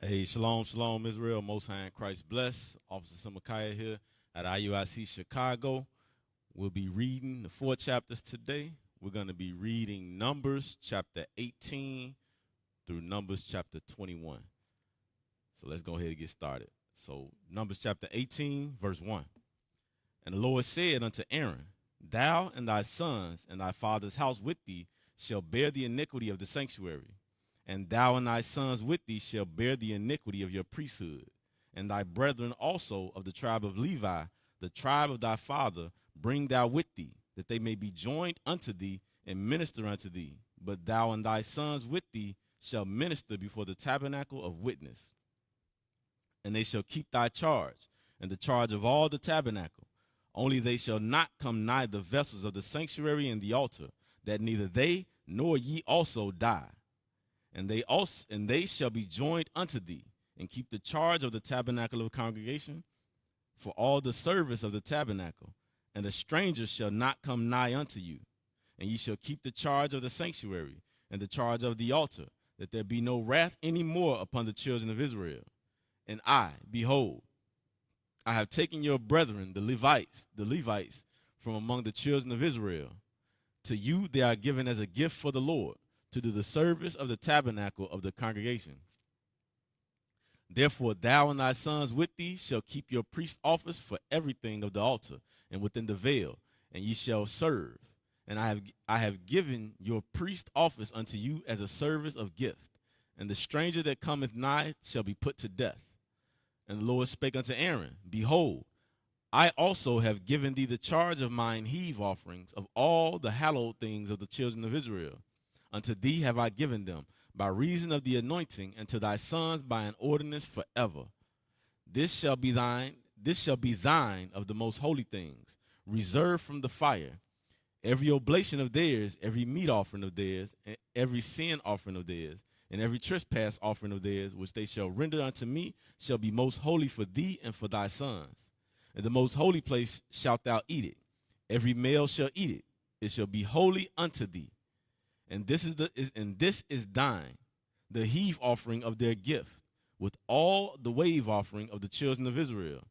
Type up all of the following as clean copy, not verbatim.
Hey, shalom, shalom, Israel. Most High in Christ bless. Officer Samakiah here at IUIC Chicago. We'll be reading the 4 chapters today. We're going to be reading Numbers chapter 18 through Numbers chapter 21. So let's go ahead and get started. So Numbers chapter 18, verse 1. And the Lord said unto Aaron, Thou and thy sons and thy father's house with thee shall bear the iniquity of the sanctuary. And thou and thy sons with thee shall bear the iniquity of your priesthood. And thy brethren also of the tribe of Levi, the tribe of thy father, bring thou with thee, that they may be joined unto thee and minister unto thee. But thou and thy sons with thee shall minister before the tabernacle of witness. And they shall keep thy charge, and the charge of all the tabernacle. Only they shall not come nigh the vessels of the sanctuary and the altar, that neither they nor ye also die. And they shall be joined unto thee, and keep the charge of the tabernacle of congregation for all the service of the tabernacle. And a stranger shall not come nigh unto you. And ye shall keep the charge of the sanctuary and the charge of the altar, that there be no wrath any more upon the children of Israel. And I, behold, I have taken your brethren, the Levites from among the children of Israel. To you they are given as a gift for the Lord, to do the service of the tabernacle of the congregation. Therefore thou and thy sons with thee shall keep your priest office for everything of the altar and within the veil, and ye shall serve. And I have given your priest office unto you as a service of gift. And the stranger that cometh nigh shall be put to death. And the Lord spake unto Aaron, Behold, I also have given thee the charge of mine heave offerings of all the hallowed things of the children of Israel. Unto thee have I given them, by reason of the anointing, and to thy sons by an ordinance forever. This shall be thine of the most holy things, reserved from the fire. Every oblation of theirs, every meat offering of theirs, and every sin offering of theirs, and every trespass offering of theirs, which they shall render unto me, shall be most holy for thee and for thy sons. In the most holy place shalt thou eat it. Every male shall eat it. It shall be holy unto thee. And this is thine, the heave offering of their gift, with all the wave offering of the children of Israel.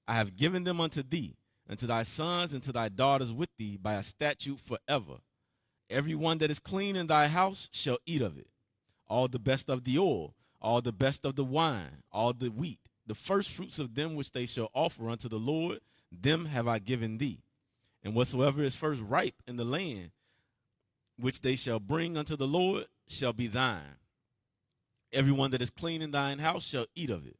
I have given them unto thee, and to thy sons and to thy daughters with thee by a statute forever. Every one that is clean in thy house shall eat of it. All the best of the oil, all the best of the wine, all the wheat, the first fruits of them which they shall offer unto the Lord, them have I given thee. And whatsoever is first ripe in the land, which they shall bring unto the Lord, shall be thine. Everyone that is clean in thine house shall eat of it.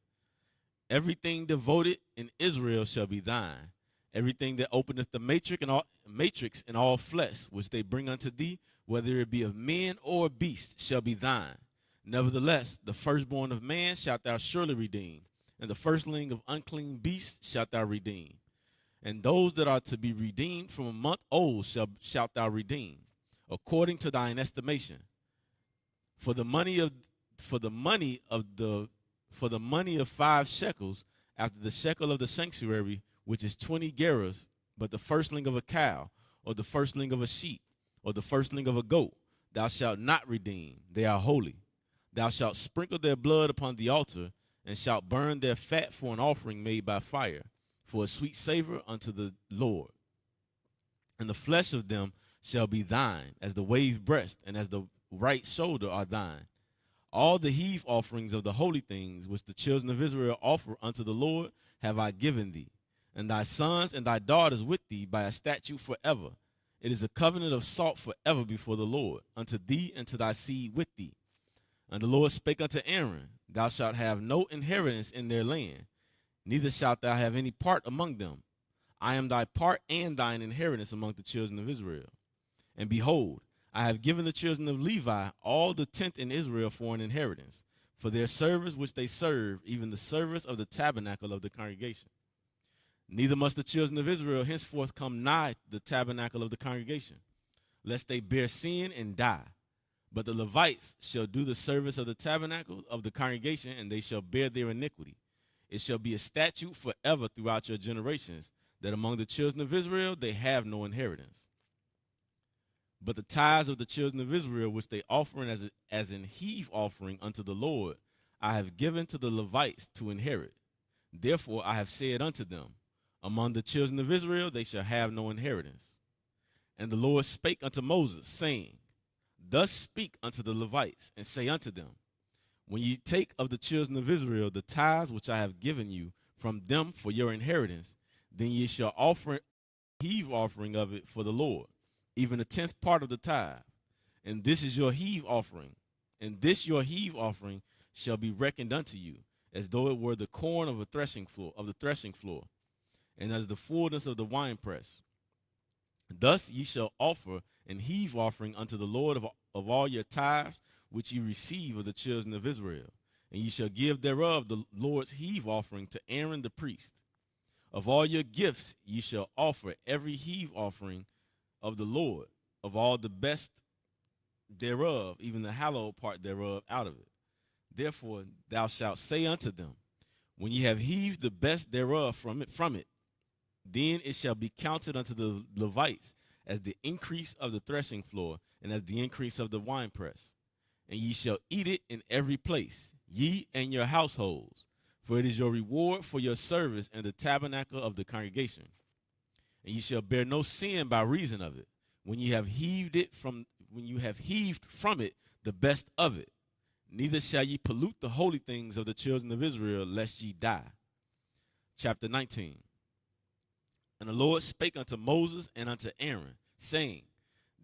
Everything devoted in Israel shall be thine. Everything that openeth the matrix and all flesh, which they bring unto thee, whether it be of men or beast, shall be thine. Nevertheless, the firstborn of man shalt thou surely redeem, and the firstling of unclean beasts shalt thou redeem. And those that are to be redeemed from a month old shalt thou redeem, according to thine estimation. For the money of 5 shekels, after the shekel of the sanctuary, which is 20 gerahs, but the firstling of a cow, or the firstling of a sheep, or the firstling of a goat, thou shalt not redeem. They are holy. Thou shalt sprinkle their blood upon the altar, and shalt burn their fat for an offering made by fire, for a sweet savor unto the Lord. And the flesh of them shall be thine, as the wave breast and as the right shoulder are thine. All the heave offerings of the holy things which the children of Israel offer unto the Lord have I given thee, and thy sons and thy daughters with thee by a statute forever. It is a covenant of salt forever before the Lord, unto thee and to thy seed with thee. And the Lord spake unto Aaron, Thou shalt have no inheritance in their land, neither shalt thou have any part among them. I am thy part and thine inheritance among the children of Israel. And behold, I have given the children of Levi all the tenth in Israel for an inheritance, for their service which they serve, even the service of the tabernacle of the congregation. Neither must the children of Israel henceforth come nigh the tabernacle of the congregation, lest they bear sin and die. But the Levites shall do the service of the tabernacle of the congregation, and they shall bear their iniquity. It shall be a statute forever throughout your generations, that among the children of Israel they have no inheritance. But the tithes of the children of Israel, which they offer as an heave offering unto the Lord, I have given to the Levites to inherit. Therefore I have said unto them, among the children of Israel they shall have no inheritance. And the Lord spake unto Moses, saying, Thus speak unto the Levites, and say unto them, When ye take of the children of Israel the tithes which I have given you from them for your inheritance, then ye shall offer heave offering of it for the Lord, even a tenth part of the tithe. And this is your heave offering, and this your heave offering shall be reckoned unto you, as though it were the corn of the threshing floor, and as the fullness of the winepress. Thus ye shall offer an heave offering unto the Lord of all your tithes which ye receive of the children of Israel, and ye shall give thereof the Lord's heave offering to Aaron the priest. Of all your gifts ye shall offer every heave offering of the Lord, of all the best thereof, even the hallowed part thereof, out of it. Therefore thou shalt say unto them, When ye have heaved the best thereof from it, then it shall be counted unto the Levites as the increase of the threshing floor, and as the increase of the winepress. And ye shall eat it in every place, ye and your households, for it is your reward for your service in the tabernacle of the congregation. And ye shall bear no sin by reason of it, when you have heaved from it the best of it. Neither shall ye pollute the holy things of the children of Israel, lest ye die. Chapter 19. And the Lord spake unto Moses and unto Aaron, saying,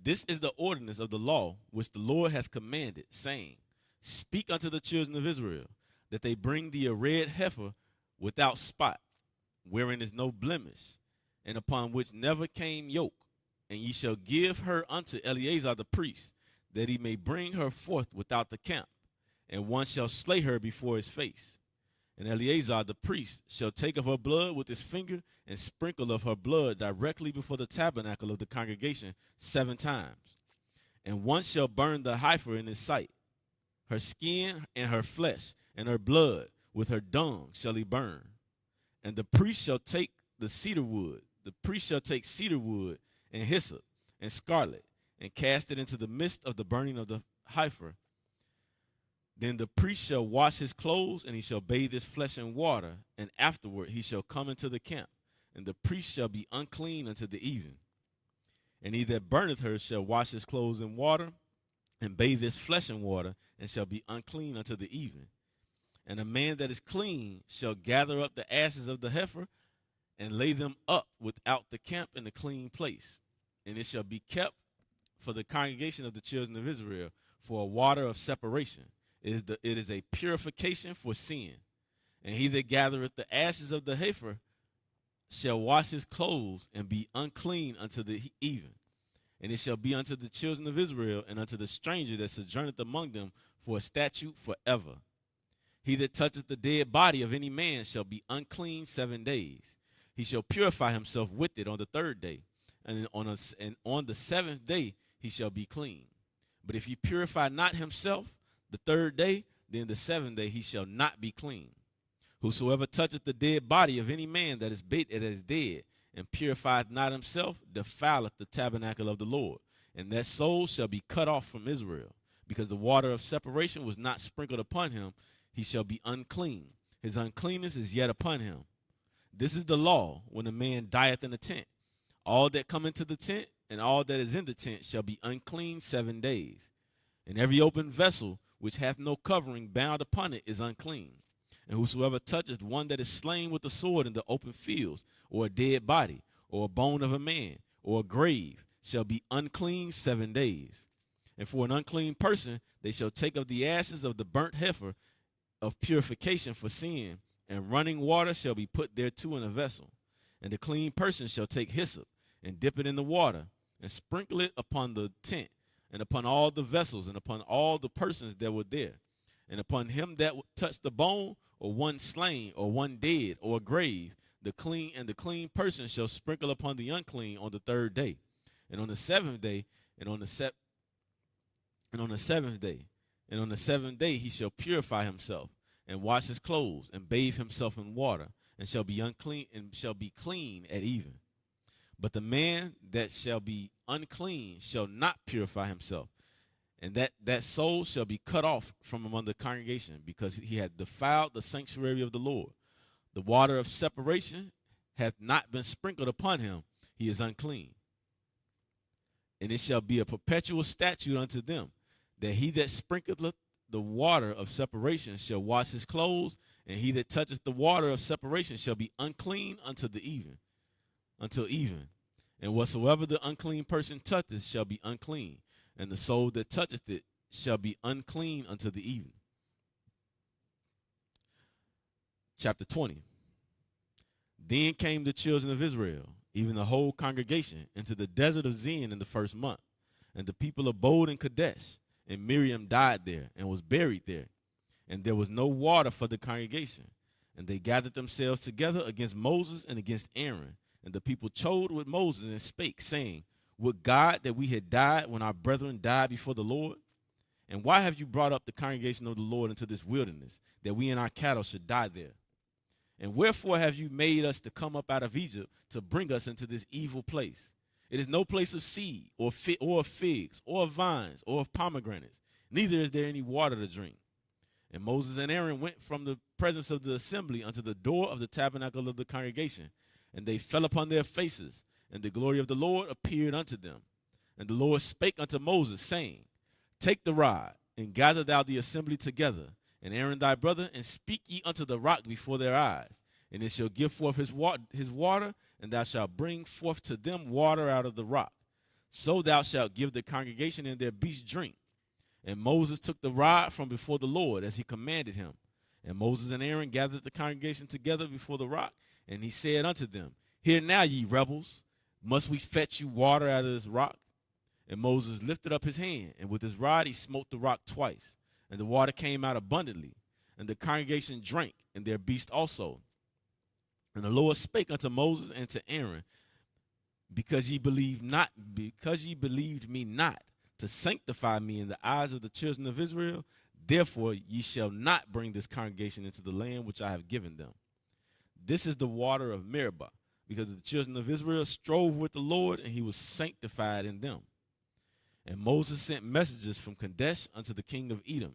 This is the ordinance of the law which the Lord hath commanded, saying, Speak unto the children of Israel, that they bring thee a red heifer without spot, wherein is no blemish, and upon which never came yoke. And ye shall give her unto Eleazar the priest, that he may bring her forth without the camp, and one shall slay her before his face. And Eleazar the priest shall take of her blood with his finger, and sprinkle of her blood directly before the tabernacle of the congregation 7 times. And one shall burn the heifer in his sight. Her skin and her flesh and her blood with her dung shall he burn. And the priest shall take cedar wood and hyssop and scarlet, and cast it into the midst of the burning of the heifer. Then the priest shall wash his clothes, and he shall bathe his flesh in water, and afterward he shall come into the camp, and the priest shall be unclean unto the even. And he that burneth her shall wash his clothes in water, and bathe his flesh in water, and shall be unclean unto the even. And a man that is clean shall gather up the ashes of the heifer, and lay them up without the camp in the clean place. And it shall be kept for the congregation of the children of Israel for a water of separation. It is a purification for sin. And he that gathereth the ashes of the heifer shall wash his clothes, and be unclean unto the even. And it shall be unto the children of Israel, and unto the stranger that sojourneth among them, for a statute forever. He that toucheth the dead body of any man shall be unclean 7 days. He shall purify himself with it on the 3rd day, and on the 7th day he shall be clean. But if he purify not himself the 3rd day, then the 7th day he shall not be clean. Whosoever toucheth the dead body of any man that is dead, and purifieth not himself, defileth the tabernacle of the Lord, and that soul shall be cut off from Israel. Because the water of separation was not sprinkled upon him, he shall be unclean. His uncleanness is yet upon him. This is the law when a man dieth in a tent. All that come into the tent and all that is in the tent shall be unclean 7 days. And every open vessel which hath no covering bound upon it is unclean. And whosoever toucheth one that is slain with the sword in the open fields, or a dead body, or a bone of a man, or a grave, shall be unclean 7 days. And for an unclean person they shall take of the ashes of the burnt heifer of purification for sin, and running water shall be put thereto in a vessel. And the clean person shall take hyssop, and dip it in the water, and sprinkle it upon the tent, and upon all the vessels, and upon all the persons that were there. And upon him that touched the bone, or one slain, or one dead, or a grave, the clean person shall sprinkle upon the unclean on the 3rd day. And on the 7th day, and on the 7th day he shall purify himself, and wash his clothes, and bathe himself in water, and shall be unclean, and shall be clean at even. But the man that shall be unclean shall not purify himself, And that soul shall be cut off from among the congregation, because he had defiled the sanctuary of the Lord. The water of separation hath not been sprinkled upon him. He is unclean. And it shall be a perpetual statute unto them, that he that sprinkleth the water of separation shall wash his clothes, and he that toucheth the water of separation shall be unclean until even. And whatsoever the unclean person toucheth shall be unclean, and the soul that toucheth it shall be unclean until the even. Chapter 20. Then came the children of Israel, even the whole congregation, into the desert of Zin in the first month. And the people abode in Kadesh, and Miriam died there and was buried there. And there was no water for the congregation. And they gathered themselves together against Moses and against Aaron. And the people chode with Moses and spake, saying, Would God that we had died when our brethren died before the Lord? And why have you brought up the congregation of the Lord into this wilderness, that we and our cattle should die there? And wherefore have you made us to come up out of Egypt to bring us into this evil place? It is no place of seed, or of figs, or of vines, or of pomegranates. Neither is there any water to drink. And Moses and Aaron went from the presence of the assembly unto the door of the tabernacle of the congregation. And they fell upon their faces, and the glory of the Lord appeared unto them. And the Lord spake unto Moses, saying, Take the rod, and gather thou the assembly together, and Aaron thy brother, and speak ye unto the rock before their eyes. And it shall give forth his water, and thou shalt bring forth to them water out of the rock. So thou shalt give the congregation and their beasts drink. And Moses took the rod from before the Lord, as he commanded him. And Moses and Aaron gathered the congregation together before the rock, and he said unto them, Hear now, ye rebels, must we fetch you water out of this rock? And Moses lifted up his hand, and with his rod he smote the rock twice, and the water came out abundantly. And the congregation drank, and their beasts also. And the Lord spake unto Moses and to Aaron, because ye believed me not to sanctify me in the eyes of the children of Israel, therefore ye shall not bring this congregation into the land which I have given them. This is the water of Meribah, because the children of Israel strove with the Lord, and he was sanctified in them. And Moses sent messengers from Kadesh unto the king of Edom.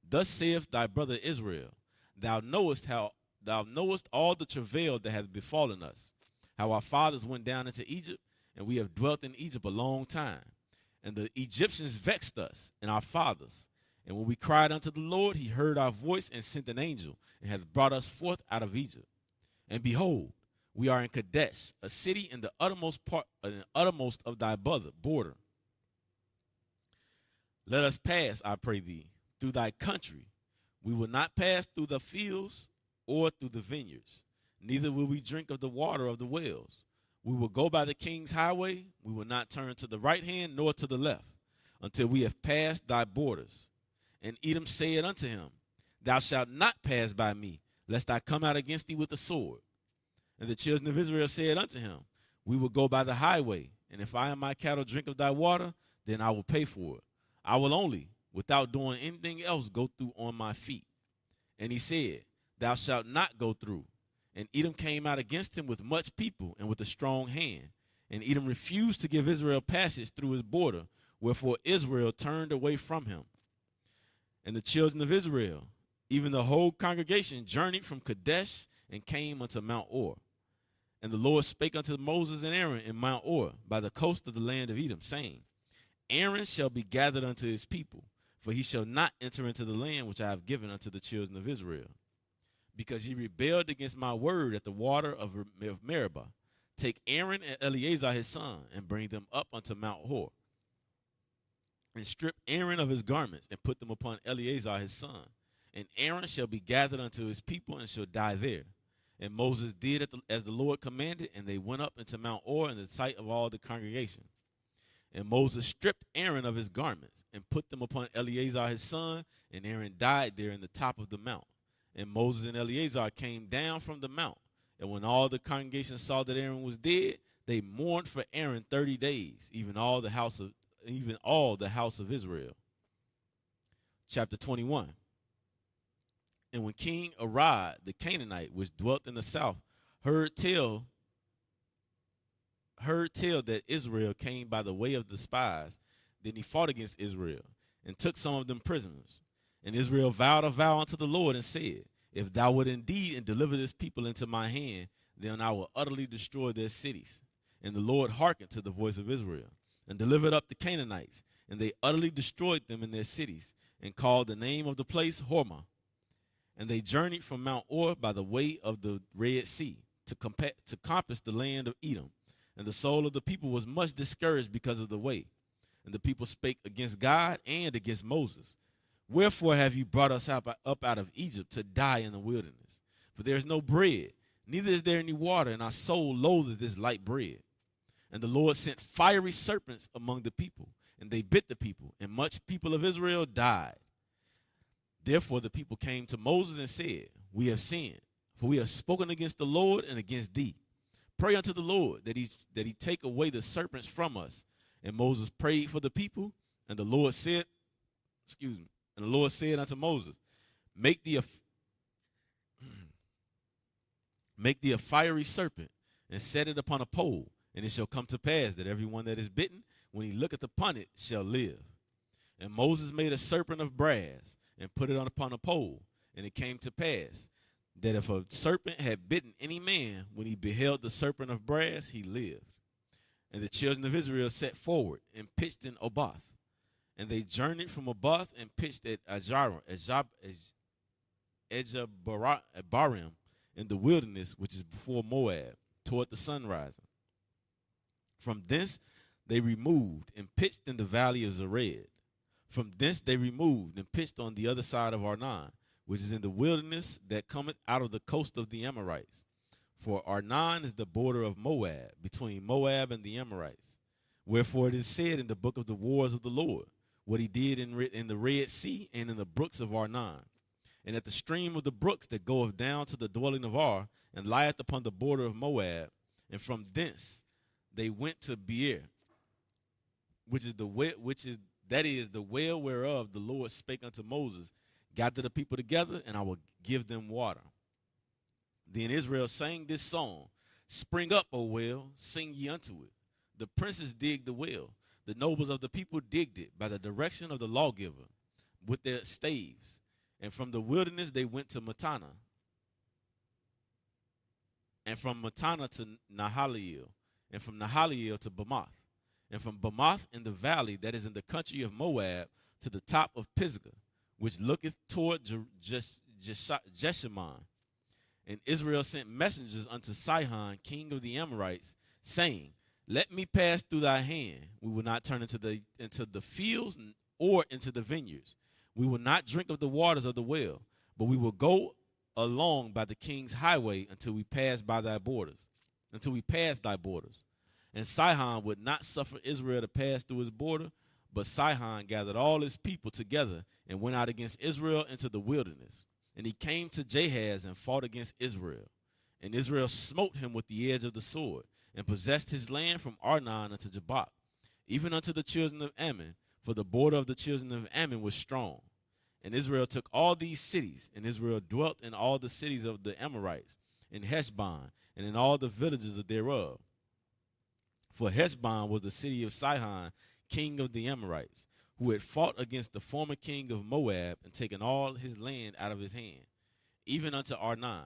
Thus saith thy brother Israel, Thou knowest all the travail that hath befallen us, how our fathers went down into Egypt, and we have dwelt in Egypt a long time. And the Egyptians vexed us and our fathers. And when we cried unto the Lord, he heard our voice and sent an angel, and hath brought us forth out of Egypt. And behold, we are in Kadesh, a city in the uttermost of thy border. Let us pass, I pray thee, through thy country. We will not pass through the fields or through the vineyards, neither will we drink of the water of the wells. We will go by the king's highway. We will not turn to the right hand nor to the left, until we have passed thy borders. And Edom said unto him, Thou shalt not pass by me, lest I come out against thee with the sword. And the children of Israel said unto him, We will go by the highway, and if I and my cattle drink of thy water, then I will pay for it. I will only, without doing anything else, go through on my feet. And he said, Thou shalt not go through. And Edom came out against him with much people and with a strong hand. And Edom refused to give Israel passage through his border, wherefore Israel turned away from him. And the children of Israel, even the whole congregation, journeyed from Kadesh and came unto Mount Or. And the Lord spake unto Moses and Aaron in Mount Or by the coast of the land of Edom, saying, Aaron shall be gathered unto his people, for he shall not enter into the land which I have given unto the children of Israel. Because ye rebelled against my word at the water of Meribah. Take Aaron and Eleazar his son, and bring them up unto Mount Hor. And strip Aaron of his garments, and put them upon Eleazar his son. And Aaron shall be gathered unto his people, and shall die there. And Moses did as the Lord commanded, and they went up into Mount Or in the sight of all the congregation. And Moses stripped Aaron of his garments, and put them upon Eleazar his son, and Aaron died there in the top of the mount. And Moses and Eleazar came down from the mount. And when all the congregation saw that Aaron was dead, they mourned for Aaron 30 days, even all the house of Israel. Chapter 21. And when King Arad the Canaanite, which dwelt in the south, heard tell that Israel came by the way of the spies, then he fought against Israel, and took some of them prisoners. And Israel vowed a vow unto the Lord and said, if thou would indeed and deliver this people into my hand, then I will utterly destroy their cities. And the Lord hearkened to the voice of Israel, and delivered up the Canaanites, and they utterly destroyed them in their cities, and called the name of the place Hormah. And they journeyed from Mount Or by the way of the Red Sea to compass the land of Edom. And the soul of the people was much discouraged because of the way. And the people spake against God and against Moses. Wherefore have you brought us up out of Egypt to die in the wilderness? For there is no bread, neither is there any water, and our soul loatheth this light bread. And the Lord sent fiery serpents among the people, and they bit the people, and much people of Israel died. Therefore the people came to Moses and said, we have sinned, for we have spoken against the Lord and against thee. Pray unto the Lord that he take away the serpents from us. And Moses prayed for the people, and the Lord said, and the Lord said unto Moses, make thee a fiery serpent, and set it upon a pole, and it shall come to pass that everyone that is bitten, when he looketh upon it, shall live. And Moses made a serpent of brass, and put it upon a pole. And it came to pass that if a serpent had bitten any man, when he beheld the serpent of brass, he lived. And the children of Israel set forward, and pitched in Oboth. And they journeyed from Oboth, and pitched at Ejabarim, in the wilderness, which is before Moab, toward the sunrising. From thence they removed, and pitched in the valley of Zered. From thence they removed, and pitched on the other side of Arnon, which is in the wilderness that cometh out of the coast of the Amorites. For Arnon is the border of Moab, between Moab and the Amorites. Wherefore it is said in the book of the wars of the Lord, what he did in the Red Sea and in the brooks of Arnon, and at the stream of the brooks that goeth down to the dwelling of Ar, and lieth upon the border of Moab. And from thence they went to Beer, that is the well whereof the Lord spake unto Moses, gather the people together, and I will give them water. Then Israel sang this song, spring up, O well, sing ye unto it. The princes digged the well. The nobles of the people digged it by the direction of the lawgiver with their staves. And from the wilderness they went to Matana. And from Matana to Nahaliel. And from Nahaliel to Bamoth. And from Bamoth in the valley that is in the country of Moab to the top of Pisgah, which looketh toward Jeshimon. And Israel sent messengers unto Sihon, king of the Amorites, saying, let me pass through thy hand. We will not turn into the fields or into the vineyards. We will not drink of the waters of the well, but we will go along by the king's highway until we pass thy borders. And Sihon would not suffer Israel to pass through his border, but Sihon gathered all his people together and went out against Israel into the wilderness. And he came to Jahaz and fought against Israel. And Israel smote him with the edge of the sword, and possessed his land from Arnon unto Jabbok, even unto the children of Ammon, for the border of the children of Ammon was strong. And Israel took all these cities, and Israel dwelt in all the cities of the Amorites, in Heshbon, and in all the villages thereof. For Heshbon was the city of Sihon, king of the Amorites, who had fought against the former king of Moab, and taken all his land out of his hand, even unto Arnon.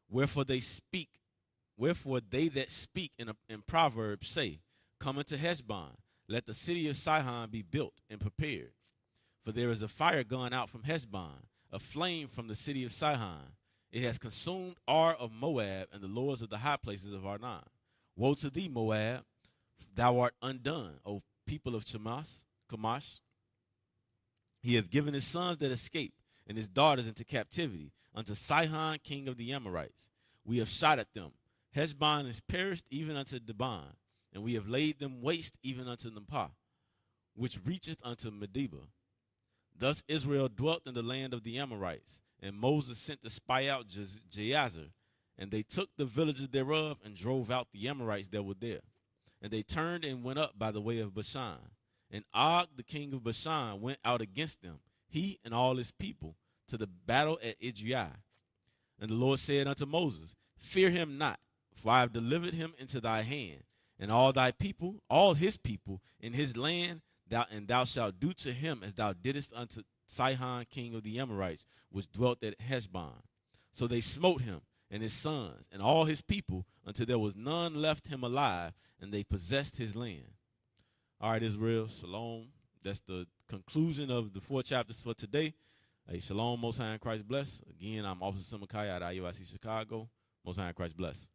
Wherefore they that speak in Proverbs say, come unto Heshbon, let the city of Sihon be built and prepared. For there is a fire gone out from Heshbon, a flame from the city of Sihon. It hath consumed Ar of Moab, and the lords of the high places of Arnon. Woe to thee, Moab! Thou art undone, O people of Chemosh. He hath given his sons that escaped, and his daughters into captivity, unto Sihon, king of the Amorites. We have shot at them. Heshbon is perished even unto Dibon, and we have laid them waste even unto Nepah, which reacheth unto Medeba. Thus Israel dwelt in the land of the Amorites, and Moses sent to spy out Jazer, and they took the villages thereof, and drove out the Amorites that were there. And they turned and went up by the way of Bashan. And Og, the king of Bashan, went out against them, he and all his people, to the battle at Edrei. And the Lord said unto Moses, fear him not, for I have delivered him into thy hand, and all thy people, all his people, in his land Thou shalt do to him as thou didst unto Sihon king of the Amorites, which dwelt at Heshbon. So they smote him and his sons and all his people until there was none left him alive, and they possessed his land. All right, Israel, shalom. That's the conclusion of the 4 chapters for today. Hey, shalom, Most High in Christ bless. Again, I'm Officer Simakaya at IUIC Chicago. Most High in Christ bless.